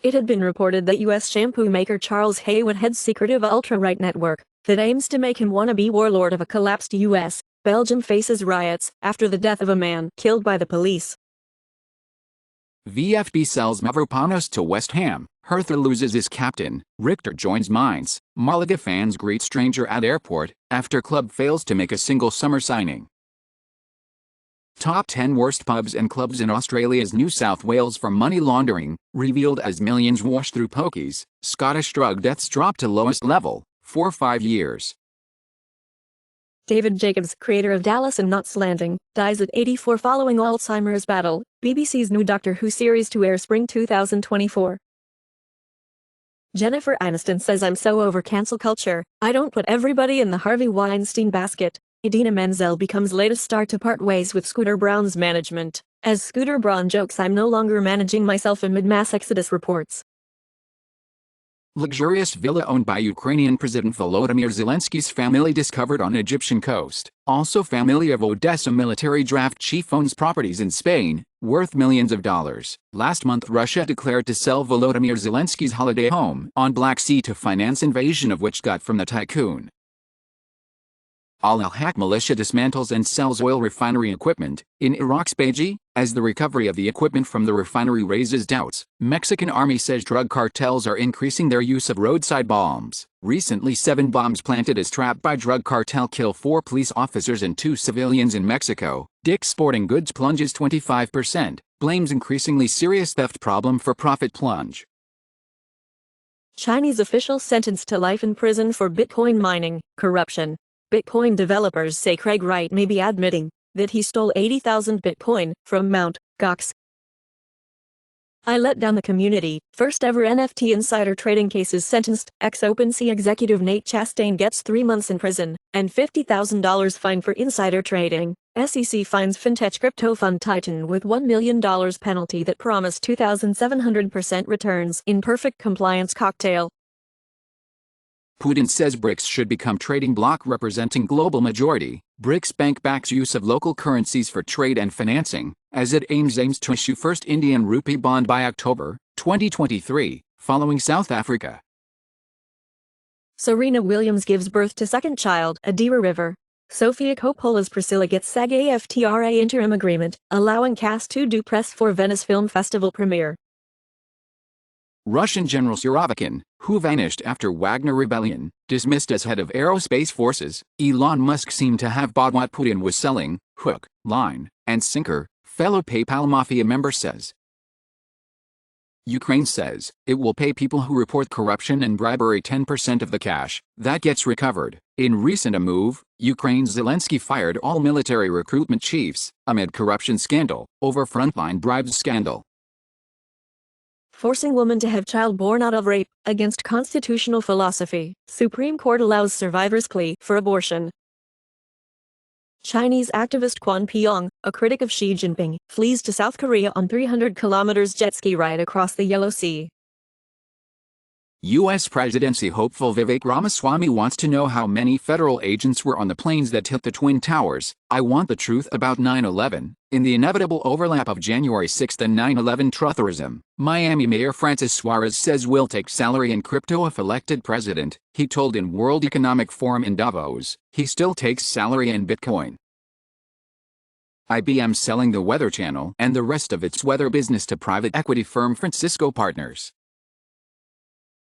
It had been reported that U.S. shampoo maker Charles Haywood heads secretive ultra-right network that aims to make him wannabe warlord of a collapsed U.S. Belgium faces riots after the death of a man killed by the police. VfB sells Mavropanos to West Ham. Hertha loses his captain. Richter joins Mainz. Málaga fans greet stranger at airport after club fails to make a single summer signing. Top 10 worst pubs and clubs in Australia's New South Wales for money laundering, revealed as millions wash through pokies. Scottish drug deaths drop to lowest level, 5 years. David Jacobs, creator of Dallas and Knots Landing, dies at 84 following Alzheimer's battle. BBC's new Doctor Who series to air spring 2024. Jennifer Aniston says I'm so over cancel culture, I don't put everybody in the Harvey Weinstein basket. Idina Menzel becomes latest star to part ways with Scooter Braun's management, as Scooter Braun jokes I'm no longer managing myself amid mass exodus reports. Luxurious villa owned by Ukrainian President Volodymyr Zelensky's family discovered on Egyptian coast. Also family of Odessa military draft chief owns properties in Spain, worth millions of dollars. Last month Russia declared to sell Volodymyr Zelensky's holiday home on Black Sea to finance invasion of which got from the tycoon. Al-Haq militia dismantles and sells oil refinery equipment in Iraq's Beji, as the recovery of the equipment from the refinery raises doubts. Mexican army says drug cartels are increasing their use of roadside bombs. Recently 7 bombs planted as trap by drug cartel kill 4 police officers and 2 civilians in Mexico. Dick's Sporting Goods plunges 25%, blames increasingly serious theft problem for profit plunge. Chinese officials sentenced to life in prison for Bitcoin mining, corruption. Bitcoin developers say Craig Wright may be admitting that he stole 80,000 Bitcoin from Mt. Gox. I let down the community. First ever NFT insider trading cases sentenced. Ex-OpenSea executive Nate Chastain gets 3 months in prison and $50,000 fine for insider trading. SEC fines fintech crypto fund Titan with $1 million penalty that promised 2,700% returns in perfect compliance cocktail. Putin says BRICS should become trading bloc representing global majority. BRICS Bank backs use of local currencies for trade and financing, as it aims to issue first Indian rupee bond by October 2023, following South Africa. Serena Williams gives birth to second child, Adira River. Sofia Coppola's Priscilla gets SAG-AFTRA interim agreement, allowing cast to do press for Venice Film Festival premiere. Russian General Surovikin, who vanished after Wagner rebellion, dismissed as head of aerospace forces. Elon Musk seemed to have bought what Putin was selling, hook, line, and sinker, fellow PayPal mafia member says. Ukraine says it will pay people who report corruption and bribery 10% of the cash that gets recovered. In recent a move, Ukraine's Zelensky fired all military recruitment chiefs amid corruption scandal over frontline bribes scandal. Forcing woman to have child born out of rape, against constitutional philosophy. Supreme Court allows survivor's plea for abortion. Chinese activist Quan Piong, a critic of Xi Jinping, flees to South Korea on 300 kilometers jet ski ride across the Yellow Sea. U.S. presidency hopeful Vivek Ramaswamy wants to know how many federal agents were on the planes that hit the Twin Towers. I want the truth about 9/11. In the inevitable overlap of January 6 and 9/11 trutherism, Miami Mayor Francis Suarez says will take salary in crypto if elected president. He told in World Economic Forum in Davos, he still takes salary in Bitcoin. IBM selling the Weather Channel and the rest of its weather business to private equity firm Francisco Partners.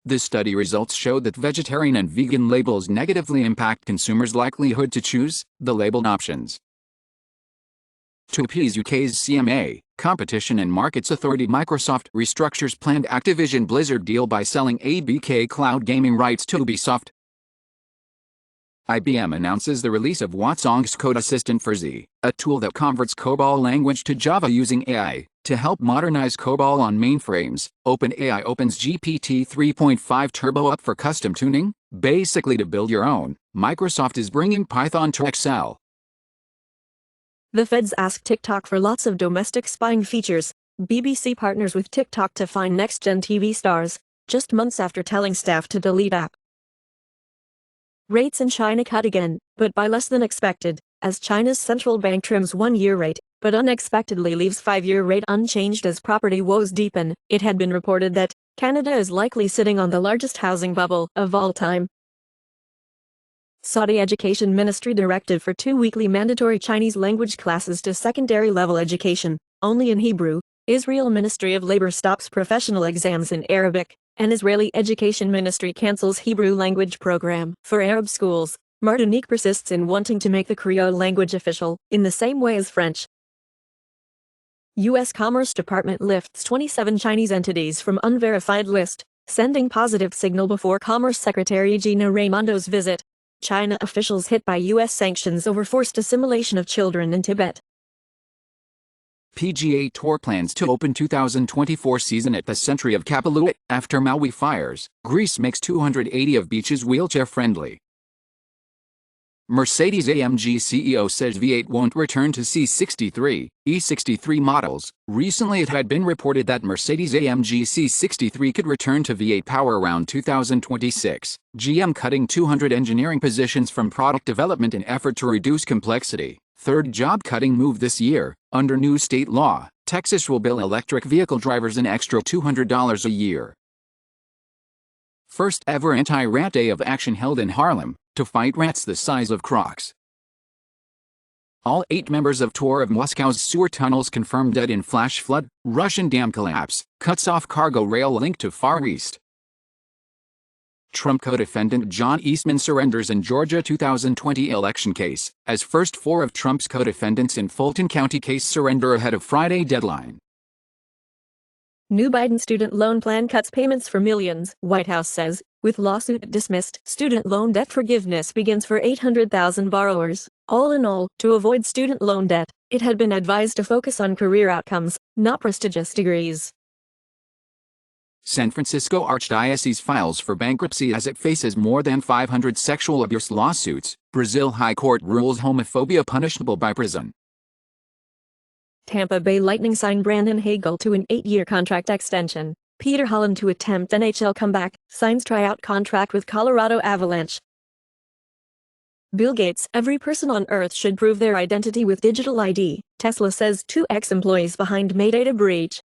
The study results showed that vegetarian and vegan labels negatively impact consumers' likelihood to choose the labeled options. To appease UK's CMA, Competition and Markets Authority, Microsoft restructures planned Activision Blizzard deal by selling ABK cloud gaming rights to Ubisoft. IBM announces the release of Watsong's Code Assistant for Z, a tool that converts COBOL language to Java using AI. To help modernize COBOL on mainframes, OpenAI opens GPT 3.5 Turbo up for custom tuning, basically to build your own. Microsoft is bringing Python to Excel. The feds ask TikTok for lots of domestic spying features. BBC partners with TikTok to find next-gen TV stars, just months after telling staff to delete app. Rates in China cut again, but by less than expected, as China's central bank trims one-year rate, but unexpectedly leaves five-year rate unchanged as property woes deepen. It had been reported that Canada is likely sitting on the largest housing bubble of all time. Saudi Education Ministry directive for 2 weekly mandatory Chinese language classes to secondary level education, only in Hebrew. Israel Ministry of Labor stops professional exams in Arabic, and Israeli Education Ministry cancels Hebrew language program for Arab schools. Martinique persists in wanting to make the Creole language official, in the same way as French. U.S. Commerce Department lifts 27 Chinese entities from unverified list, sending positive signal before Commerce Secretary Gina Raimondo's visit. China officials hit by U.S. sanctions over forced assimilation of children in Tibet. PGA Tour plans to open 2024 season at the Century of Kapalua. After Maui fires, Greece makes 280 of beaches wheelchair-friendly. Mercedes-AMG CEO says V8 won't return to C63, E63 models. Recently it had been reported that Mercedes-AMG C63 could return to V8 power around 2026. GM cutting 200 engineering positions from product development in effort to reduce complexity. Third job-cutting move this year. Under new state law, Texas will bill electric vehicle drivers an extra $200 a year. First ever anti-rat day of action held in Harlem, to fight rats the size of crocs. All 8 members of tour of Moscow's sewer tunnels confirmed dead in flash flood. Russian dam collapse, cuts off cargo rail link to Far East. Trump co-defendant John Eastman surrenders in Georgia 2020 election case, as first 4 of Trump's co-defendants in Fulton County case surrender ahead of Friday deadline. New Biden student loan plan cuts payments for millions, White House says. With lawsuit dismissed, student loan debt forgiveness begins for 800,000 borrowers. All in all, to avoid student loan debt, it had been advised to focus on career outcomes, not prestigious degrees. San Francisco Archdiocese files for bankruptcy as it faces more than 500 sexual abuse lawsuits. Brazil High Court rules homophobia punishable by prison. Tampa Bay Lightning signed Brandon Hagel to an 8-year contract extension. Peter Holland to attempt NHL comeback, signs tryout contract with Colorado Avalanche. Bill Gates, every person on Earth should prove their identity with digital ID, Tesla says 2 ex-employees behind May data breach.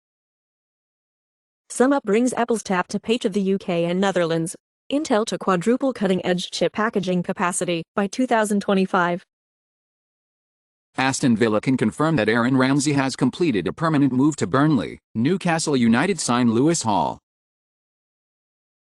SumUp brings Apple's tap to pay to the UK and Netherlands. Intel to quadruple cutting-edge chip packaging capacity by 2025. Aston Villa can confirm that Aaron Ramsey has completed a permanent move to Burnley. Newcastle United sign Lewis Hall.